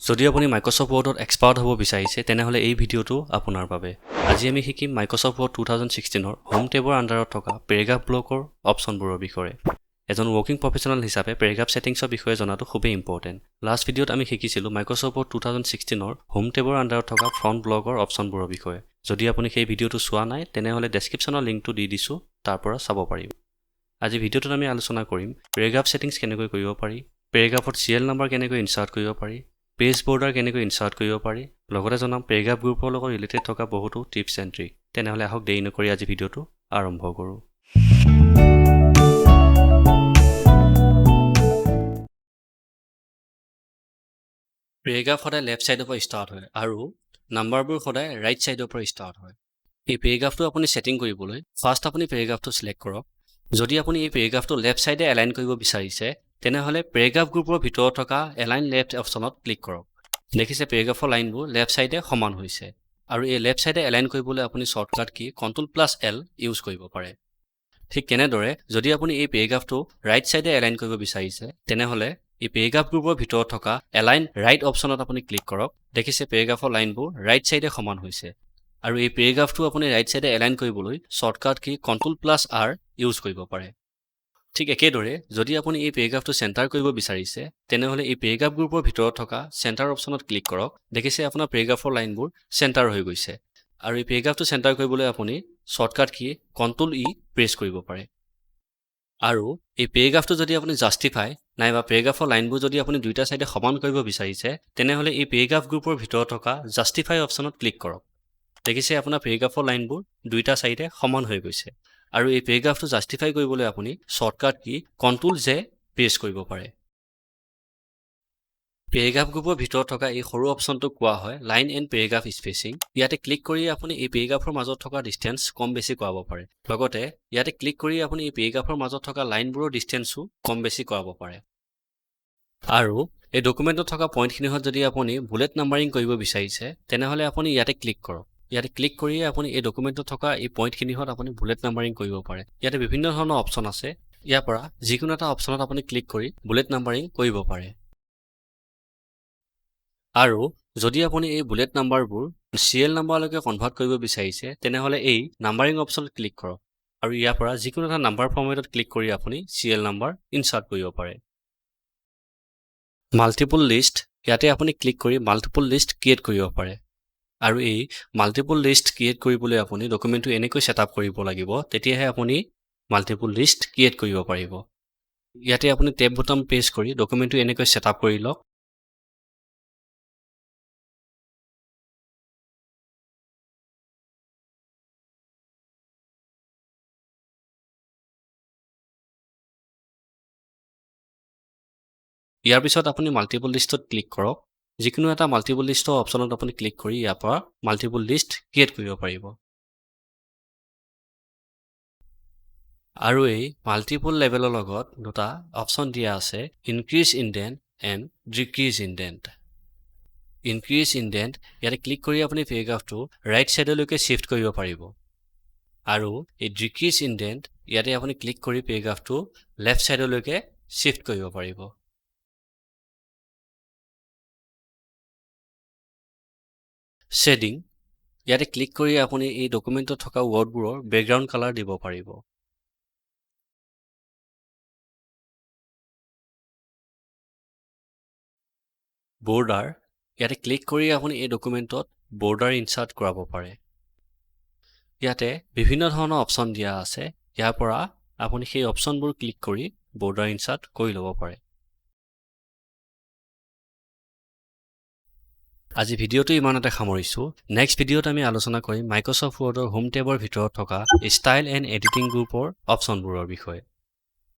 যদি আপুনি Microsoft ৱৰ্ডত expert হ'ব বিচাৰিছে তেনেহ'লে এই ভিডিঅ'টো আপোনাৰ বাবে। আজি আমি শিকিম মাইক্ৰ'ছফ্ট ৱৰ্ড 2016ৰ হোম টেবৰ আণ্ডাৰত থকা পেৰাগ্ৰাফ ব্লকৰ অপশ্যনবোৰৰ বিষয়ে। এজন ৱৰ্কিং প্ৰফেচনেল হিচাপে পেৰাগ্ৰাফ ছেটিংছৰ বিষয়ে জনাটো খুবেই ইম্পৰ্টেণ্ট। লাষ্ট ভিডিঅ'ত আমি শিকিছিলোঁ মাইক্ৰ'ছফ্ট ৱৰ্ড 2016ৰ হোম টেবৰ আণ্ডাৰত থকা ফ্ৰণ্ট ব্লকৰ অপশ্যনবোৰৰ বিষয়ে। যদি আপুনি সেই ভিডিঅ'টো চোৱা নাই তেনেহ'লে ডেছক্ৰিপশ্যনৰ লিংকটো দি দিছোঁ, তাৰ পৰা চাব পাৰিব। আজি ভিডিঅ'টোত আমি আলোচনা কৰিম পেৰাগ্ৰাফ ছেটিংছ কেনেকৈ কৰিব পাৰি, পেৰাগ্ৰাফত চিৰিয়েল নম্বৰ কেনেকৈ ইনচাৰ্ট কৰিব পাৰি, পেজ বৰ্ডাৰ কেনেকৈ ইনচাৰ্ট কৰিব পাৰি, লগতে জনাম পেৰাগ্ৰাফ গ্ৰুপৰ লগত ৰিলেটেড থকা বহুতো টিপছ এণ্ড ট্ৰিক। তেনেহ'লে আহক দেৰি নকৰি আজি ভিডিঅ'টো আৰম্ভ কৰোঁ। পেৰাগ্ৰাফ সদায় লেফ্ট ছাইডৰ পৰা ষ্টাৰ্ট হয় আৰু নাম্বাৰবোৰ সদায় ৰাইট ছাইডৰ পৰা ষ্টাৰ্ট হয়। এই পেৰাগ্ৰাফটো আপুনি ছেটিং কৰিবলৈ ফাৰ্ষ্ট আপুনি পেৰাগ্ৰাফটো ছিলেক্ট কৰক। যদি আপুনি এই পেৰাগ্ৰাফটো লেফ্ট ছাইডে এলাইন কৰিব বিচাৰিছে তেনেহ'লে পেৰাগ্ৰাফ গ্ৰুপৰ ভিতৰত থকা এলাইন লেফ্ট অপশ্যনত ক্লিক কৰক। দেখিছে পেৰাগ্ৰাফৰ লাইনবোৰ লেফ্ট ছাইডে সমান হৈছে আৰু এই লেফ্ট ছাইডে এলাইন কৰিবলৈ আপুনি শ্বৰ্টকাট কি Ctrl+L ইউজ কৰিব পাৰে। ঠিক তেনেদৰে যদি আপুনি এই পেৰাগ্ৰাফটো ৰাইট ছাইডে এলাইন কৰিব বিচাৰিছে তেনেহ'লে এই পেৰাগ্ৰাফ গ্ৰুপৰ ভিতৰত থকা এলাইন ৰাইট অপশ্যনত আপুনি ক্লিক কৰক। দেখিছে পেৰাগ্ৰাফৰ লাইনবোৰ ৰাইট ছাইডে সমান হৈছে আৰু এই পেৰাগ্ৰাফটো আপুনি ৰাইট ছাইডে এলাইন কৰিবলৈ শ্বৰ্টকাট কি Ctrl+R ইউজ কৰিব পাৰে। ঠিক একেদৰে যদি আপুনি এই পেৰাগ্ৰাফটো চেণ্টাৰ কৰিব বিচাৰিছে তেনেহ'লে এই পেৰাগ্ৰাফ গ্ৰুপৰ ভিতৰত থকা চেণ্টাৰ অপশ্যনত ক্লিক কৰক। দেখিছে আপোনাৰ পেৰাগ্ৰাফৰ লাইনবোৰ চেণ্টাৰ হৈ গৈছে আৰু এই পেৰাগ্ৰাফটো চেণ্টাৰ কৰিবলৈ আপুনি শ্বৰ্টকাট কি Ctrl+E প্ৰেছ কৰিব পাৰে। আৰু এই পেৰাগ্ৰাফটো যদি আপুনি জাষ্টিফাই নাইবা পেৰাগ্ৰাফৰ লাইনবোৰ যদি আপুনি দুইটা ছাইডে সমান কৰিব বিচাৰিছে তেনেহ'লে এই পেৰাগ্ৰাফ গ্ৰুপৰ ভিতৰত থকা জাষ্টিফাই অপশ্যনত ক্লিক কৰক। দেখিছে আপোনাৰ পেৰাগ্ৰাফৰ লাইনবোৰ দুইটা ছাইডে সমান হৈ গৈছে আৰু এই পেৰাগ্ৰাফটো জাষ্টিফাই কৰিবলৈ আপুনি শ্বৰ্টকাট কি Ctrl+J প্ৰেছ কৰিব পাৰে। পেৰাগ্ৰাফ গ্ৰুপৰ ভিতৰত থকা এই সৰু অপশ্যনটোক কোৱা হয় লাইন এণ্ড পেৰাগ্ৰাফ স্পেচিং। ইয়াতে ক্লিক কৰি আপুনি এই পেৰাগ্ৰাফৰ মাজত থকা ডিষ্টেন্স কম বেছি কৰাব পাৰে। লগতে ইয়াতে ক্লিক কৰি আপুনি এই পেৰাগ্ৰাফৰ মাজত থকা লাইনবোৰৰ ডিষ্টেন্সো কম বেছি কৰাব পাৰে। আৰু এই ডকুমেণ্টত থকা পইণ্টখিনিত যদি আপুনি বুলেট নাম্বাৰিং কৰিব বিচাৰিছে তেনেহ'লে আপুনি ইয়াতে ক্লিক কৰক। ইয়াতে ক্লিক কৰিয়ে আপুনি এই ডকুমেণ্টত থকা এই পইণ্টখিনিত আপুনি বুলেট নাম্বাৰিং কৰিব পাৰে। ইয়াতে বিভিন্ন ধৰণৰ অপশ্যন আছে, ইয়াৰ পৰা যিকোনো এটা অপশ্যনত আপুনি ক্লিক কৰি বুলেট নাম্বাৰিং কৰিব পাৰে। আৰু যদি আপুনি এই বুলেট নাম্বাৰবোৰ চিৰিয়েল নাম্বাৰলৈকে কনভাৰ্ট কৰিব বিচাৰিছে তেনেহ'লে এই নাম্বাৰিং অপশ্যনত ক্লিক কৰক আৰু ইয়াৰ পৰা যিকোনো এটা নাম্বাৰ ফৰ্মেটত ক্লিক কৰি আপুনি চিৰিয়েল নাম্বাৰ ইনচাৰ্ট কৰিব পাৰে। মাল্টিপল লিষ্ট, ইয়াতে আপুনি ক্লিক কৰি মাল্টিপল লিষ্ট ক্ৰিয়েট কৰিব পাৰে আৰু এই মাল্টিপল লিষ্ট ক্ৰিয়েট কৰিবলৈ আপুনি ডকুমেণ্টটো এনেকৈ ছেটআপ কৰিব লাগিব, তেতিয়াহে আপুনি মাল্টিপল লিষ্ট ক্ৰিয়েট কৰিব পাৰিব। ইয়াতে আপুনি টেব বুটাম প্ৰেছ কৰি ডকুমেণ্টটো এনেকৈ ছেটআপ কৰি লওক। ইয়াৰ পিছত আপুনি মাল্টিপল লিষ্টত ক্লিক কৰক। যিকোনো এটা মাল্টিপল লিষ্টৰ অপশ্যনত আপুনি ক্লিক কৰি ইয়াৰ পৰা মাল্টিপল লিষ্ট ক্ৰিয়েট কৰিব পাৰিব। আৰু এই মাল্টিপল লেভেলৰ লগত দুটা অপশ্যন দিয়া আছে, ইনক্ৰিজ ইনডেণ্ট এণ্ড ডিক্ৰিজ ইনডেণ্ট। ইনক্ৰিজ ইনডেণ্ট ইয়াতে ক্লিক কৰি আপুনি পেৰাগ্ৰাফটো ৰাইট ছাইডলৈকে শ্বিফ্ট কৰিব পাৰিব আৰু এই ডিক্ৰিজ ইনডেণ্ট ইয়াতে আপুনি ক্লিক কৰি পেৰাগ্ৰাফটো লেফ্ট ছাইডলৈকে শ্বিফ্ট কৰিব পাৰিব। শ্বেডিং ইয়াতে ক্লিক কৰি আপুনি এই ডকুমেণ্টত থকা ৱৰ্ডবোৰৰ বেকগ্ৰাউণ্ড কালাৰ দিব পাৰিব। বৰ্ডাৰ ইয়াতে ক্লিক কৰি আপুনি এই ডকুমেণ্টত বৰ্ডাৰ ইনচাৰ্ট কৰাব পাৰে। ইয়াতে বিভিন্ন ধৰণৰ অপশ্যন দিয়া আছে, ইয়াৰ পৰা আপুনি সেই অপশ্যনবোৰ ক্লিক কৰি বৰ্ডাৰ ইনচাৰ্ট কৰি ল'ব পাৰে। আজি ভিডিঅ'টো ইমানতে সামৰিছোঁ। নেক্সট ভিডিঅ'ত আমি আলোচনা কৰিম মাইক্ৰ'ছফ্ট ৱৰ্ডৰ হোম টেবৰ ভিতৰত থকা ষ্টাইল এণ্ড এডিটিং গ্ৰুপৰ অপশ্যনবোৰৰ বিষয়ে।